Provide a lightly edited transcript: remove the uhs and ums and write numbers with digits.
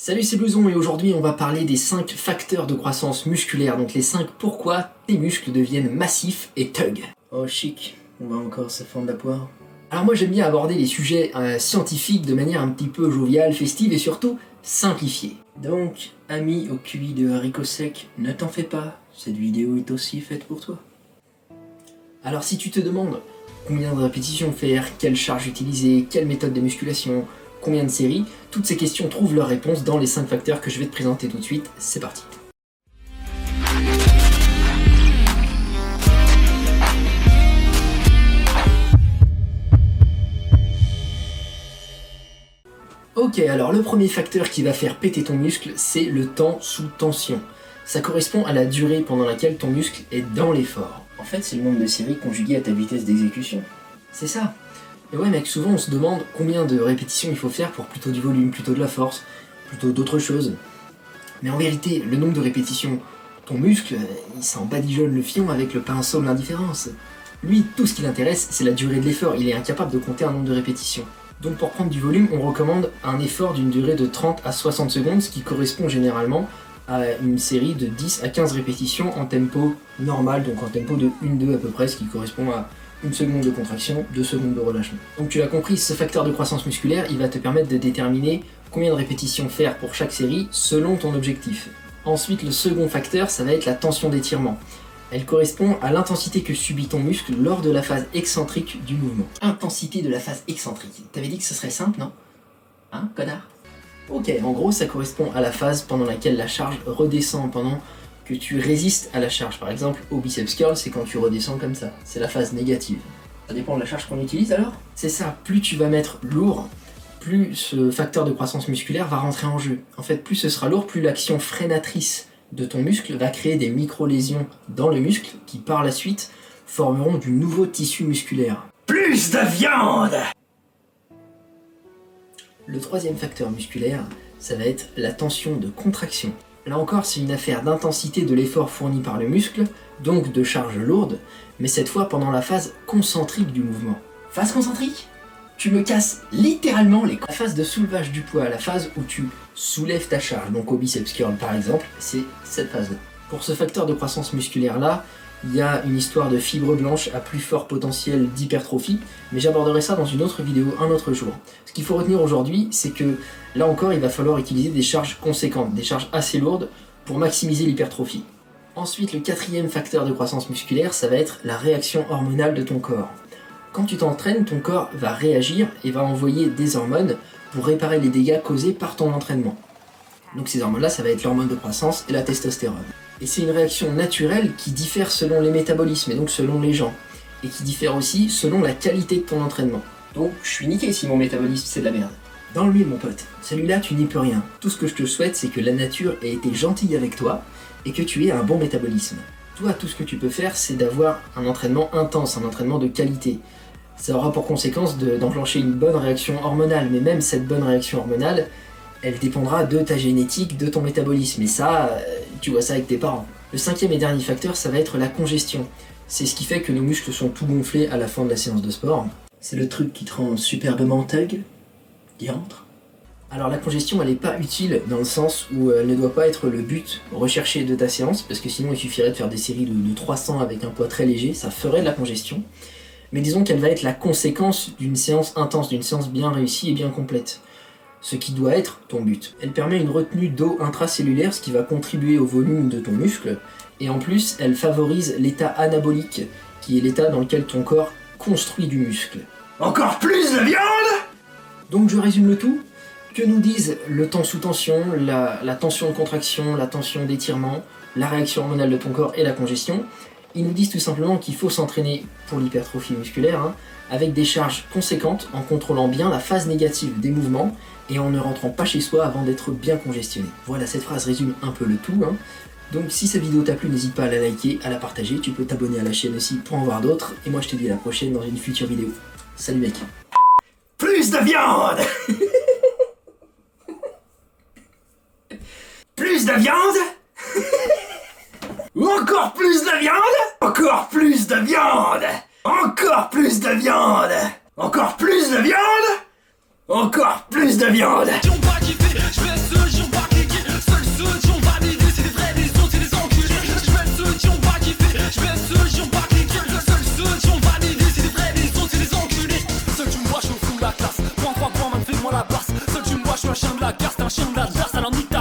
Salut, c'est Blouson et aujourd'hui on va parler des 5 facteurs de croissance musculaire, donc les 5 pourquoi tes muscles deviennent massifs et tug. Oh chic, on va encore se fendre la poire. Alors moi j'aime bien aborder les sujets scientifiques de manière un petit peu joviale, festive et surtout simplifiée. Donc, ami au QI de haricots secs, ne t'en fais pas, cette vidéo est aussi faite pour toi. Alors si tu te demandes combien de répétitions faire, quelle charge utiliser, quelle méthode de musculation, combien de séries, toutes ces questions trouvent leur réponse dans les 5 facteurs que je vais te présenter tout de suite, c'est parti. Ok, alors le premier facteur qui va faire péter ton muscle, c'est le temps sous tension. Ça correspond à la durée pendant laquelle ton muscle est dans l'effort. En fait, c'est le nombre de séries conjugué à ta vitesse d'exécution. C'est ça. Et ouais mec, souvent on se demande combien de répétitions il faut faire pour plutôt du volume, plutôt de la force, plutôt d'autres choses. Mais en vérité, le nombre de répétitions, ton muscle, il s'en badigeonne le fion avec le pinceau de l'indifférence. Lui, tout ce qui l'intéresse, c'est la durée de l'effort, il est incapable de compter un nombre de répétitions. Donc pour prendre du volume, on recommande un effort d'une durée de 30 à 60 secondes, ce qui correspond généralement à une série de 10 à 15 répétitions en tempo normal, donc en tempo de 1-2 à peu près, ce qui correspond à 1 seconde de contraction, 2 secondes de relâchement. Donc tu l'as compris, ce facteur de croissance musculaire, il va te permettre de déterminer combien de répétitions faire pour chaque série selon ton objectif. Ensuite, le second facteur, ça va être la tension d'étirement. Elle correspond à l'intensité que subit ton muscle lors de la phase excentrique du mouvement. Intensité de la phase excentrique. T'avais dit que ce serait simple, non? Hein, connard? Ok, en gros, ça correspond à la phase pendant laquelle la charge redescend, pendant que tu résistes à la charge. Par exemple, au biceps curl, c'est quand tu redescends comme ça. C'est la phase négative. Ça dépend de la charge qu'on utilise alors? C'est ça, plus tu vas mettre lourd, plus ce facteur de croissance musculaire va rentrer en jeu. En fait, plus ce sera lourd, plus l'action freinatrice de ton muscle va créer des micro-lésions dans le muscle qui, par la suite, formeront du nouveau tissu musculaire. Plus de viande! Le troisième facteur musculaire, ça va être la tension de contraction. Là encore, c'est une affaire d'intensité de l'effort fourni par le muscle, donc de charge lourde, mais cette fois pendant la phase concentrique du mouvement. Phase concentrique? Tu me casses littéralement les... La phase de soulevage du poids, la phase où tu soulèves ta charge, donc au biceps curl par exemple, c'est cette phase-là. Pour ce facteur de croissance musculaire-là, il y a une histoire de fibres blanches à plus fort potentiel d'hypertrophie, mais j'aborderai ça dans une autre vidéo un autre jour. Ce qu'il faut retenir aujourd'hui, c'est que là encore, il va falloir utiliser des charges conséquentes, des charges assez lourdes pour maximiser l'hypertrophie. Ensuite, le quatrième facteur de croissance musculaire, ça va être la réaction hormonale de ton corps. Quand tu t'entraînes, ton corps va réagir et va envoyer des hormones pour réparer les dégâts causés par ton entraînement. Donc ces hormones-là, ça va être l'hormone de croissance et la testostérone. Et c'est une réaction naturelle qui diffère selon les métabolismes et donc selon les gens. Et qui diffère aussi selon la qualité de ton entraînement. Donc je suis niqué si mon métabolisme c'est de la merde. Dans le mille mon pote, celui-là tu n'y peux rien. Tout ce que je te souhaite c'est que la nature ait été gentille avec toi et que tu aies un bon métabolisme. Toi, tout ce que tu peux faire c'est d'avoir un entraînement intense, un entraînement de qualité. Ça aura pour conséquence d'enclencher une bonne réaction hormonale, mais même cette bonne réaction hormonale, elle dépendra de ta génétique, de ton métabolisme, et ça, tu vois ça avec tes parents. Le cinquième et dernier facteur, ça va être la congestion. C'est ce qui fait que nos muscles sont tout gonflés à la fin de la séance de sport. C'est le truc qui te rend superbement thug, diantre. Alors la congestion, elle n'est pas utile dans le sens où elle ne doit pas être le but recherché de ta séance, parce que sinon il suffirait de faire des séries de 300 avec un poids très léger, ça ferait de la congestion. Mais disons qu'elle va être la conséquence d'une séance intense, d'une séance bien réussie et bien complète. Ce qui doit être ton but. Elle permet une retenue d'eau intracellulaire, ce qui va contribuer au volume de ton muscle, et en plus, elle favorise l'état anabolique, qui est l'état dans lequel ton corps construit du muscle. Encore plus de viande! Donc je résume le tout. Que nous disent le temps sous tension, la tension de contraction, la tension d'étirement, la réaction hormonale de ton corps et la congestion? Ils nous disent tout simplement qu'il faut s'entraîner pour l'hypertrophie musculaire, avec des charges conséquentes, en contrôlant bien la phase négative des mouvements, et en ne rentrant pas chez soi avant d'être bien congestionné. Voilà, cette phrase résume un peu le tout. Donc si cette vidéo t'a plu, n'hésite pas à la liker, à la partager, tu peux t'abonner à la chaîne aussi pour en voir d'autres, et moi je te dis à la prochaine dans une future vidéo. Salut mec. Plus de viande. Plus de viande. Encore plus de viande. Encore plus de viande. Encore plus de viande. Encore plus de viande. Encore plus de viande. la guerre, c'est un chien d'adverse, alors nique ta